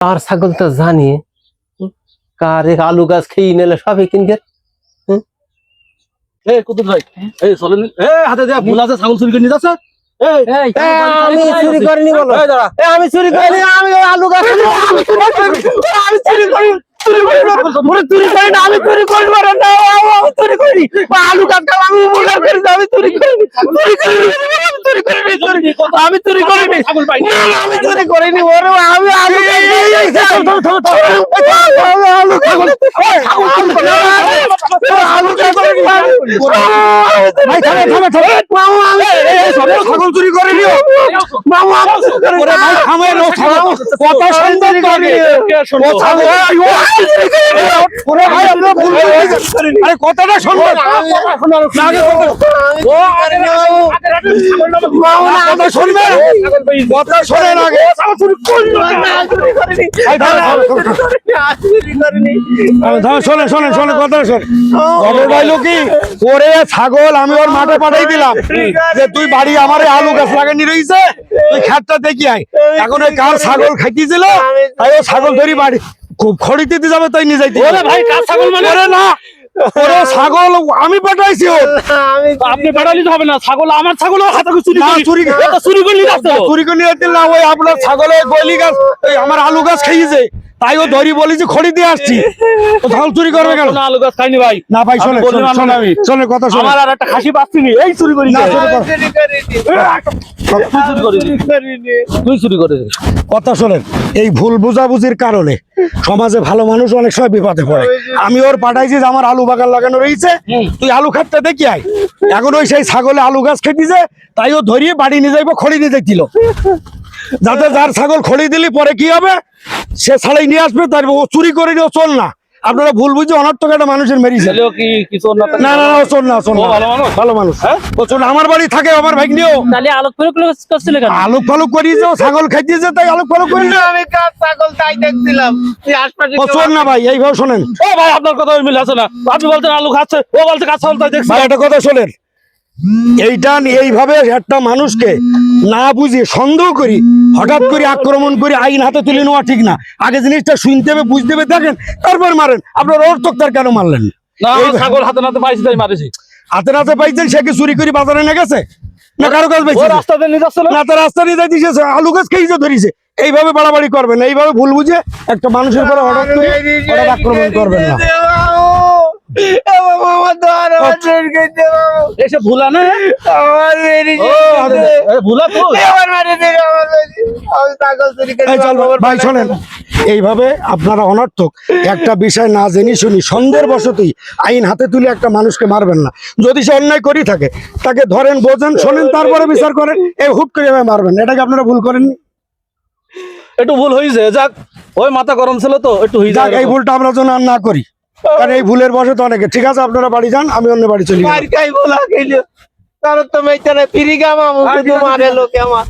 আর ছাগল তো জানি কার এক আলু গাছ খেয়ে নিলে সবই কিনবে। কুতুব ভাই এই চলেন হাতে দেয়া ভুল আছে ছাগল চুরি করে নিয়ে যাচ্ছে। আমি চুরি করিনি বলো, আমি চুরি করিনি, আমি আলু গাছ আমি চুরি করি চুরি করি না, আমি চুরি করবো না, আমি চুরি করি আলু গাছ আমি মনে করি আমি চুরি করিনি, আমি চুরি করিনি, আমি চুরি করিনি ওরে আমি আলু ছাগল চুরি করে নিও কথা সুন্দর করে কথাটা শুনবেন কথা শুনবেন কথা শোনেন আগে শোনেন শোনেন শোনেন কথা শোনেন ভাইলো কি ওরে ছাগল আমি ওর মাঠে পাঠাই দিলাম যে তুই বাড়ি আমার আলু গাছ লাগানি রয়েছে তুই খেতটা দেখি আয় এখন ওই কার ছাগল খাইতেছিল তাই ও ছাগল ধরি বাড়ি খুব খড়ি দিতে যাবে তাই নিয়ে যাইতে ভাই কার ছাগল মানে না ওরে ছাগল আমি পাঠাইছি আপনি পাঠালি হবে না ছাগল আমার ছাগল হাতে চুরি চুরি চুরি করে চুরি করে নিয়ে না ওই আপনার ছাগলের গলি গাছ আমার আলু গাছ খেয়েছে তাই ও ধরি বলি যে খড়ি দিয়ে আসছি ও ছাগল চুরি করবে কেন আলু গাছ খাইনি ভাই না ভাই শোনে আমি শোনে কথা শোনে আমার আর একটা খাসি পাচ্ছি এই চুরি করি না তুই চুরি করে কথা শোনেন এই ভুল বুঝাবুঝির কারণে সমাজে ভালো মানুষ অনেক সময় বিপদে পড়ে আমি ওর পাঠাইছি যে আমার আলু বাগান লাগানো রয়েছে তুই আলু খাতটা দেখি আয় এখন ওই সেই ছাগলে আলু গাছ খেতেছে তাই ও ধরিয়ে বাড়ি নিয়ে যাইবো খড়ি নিয়ে যাইছিল যাতে যার ছাগল খড়ি দিলি পরে কি হবে সে ছাড়াই নিয়ে আসবে তার ও চুরি করে নিও চল না আপনারা ভুল বুঝে অনর্থক একটা মানুষের মেরিছে না না ও চল না চল না ভালো মানুষ ও চল আমার বাড়ি থাকে আমার ভাই নিও তাহলে আলোক ফালুক করছিল কেন আলোক ফালুক করিয়েছে ছাগল খাইতেছে তাই আলোক ফালুক করি আমি কার ছাগল তাই দেখছিলাম ও চল না ভাই এইভাবে শোনেন ও ভাই আপনার কথা মিল আছে না আপনি বলছেন আলু খাচ্ছে ও বলছে কাঁচা আলু তাই দেখছি ভাই একটা কথা শোনেন এইটা এইভাবে একটা মানুষকে না বুঝিয়ে সন্দেহ করি হঠাৎ করে আক্রমণ করে আইন হাতে তুলে নেওয়া ঠিক না আগে জিনিসটা শুনতে হবে বুঝতে হবে দেখেন তারপর মারেন আপনার ওর তোক্তার কেন মারলেন না ছাগল হাতে নাতে পাইছি তাই মারেছি হাতে নাতে পাইছেন সে কি চুরি করে বাজারে নিয়ে গেছে না কারো কাজ পাইছে রাস্তাতে নিয়ে যাচ্ছিল না তার রাস্তা নিয়ে যাইতেছে আলু গাছ খেয়েছে ধরিছে এইভাবে বাড়াবাড়ি করবেন না এইভাবে ভুল বুঝে একটা মানুষের উপরে হঠাৎ করে আক্রমণ করবেন না এসে ভুলা না ভুলা তো ভাই শোনেন এইভাবে আপনারা অনর্থক একটা বিষয় না জেনে শুনি সন্দেহের বশতই আইন হাতে তুলে একটা মানুষকে মারবেন না যদি সে অন্যায় করি থাকে তাকে ধরেন বোঝেন শোনেন তারপরে বিচার করেন এই হুট করে মারবেন এটাকে আপনারা ভুল করেননি একটু ভুল হয়েছে যাক ওই মাথা গরম ছিল তো একটু হয়ে যাক এই ভুলটা আমরা যেন আর না করি কারণ এই ভুলের বশত অনেকে ঠিক আছে আপনারা বাড়ি যান আমি অন্য বাড়ি চলি কারণ তো মেয়েটা ফিরি গামা মারে লোকে আমার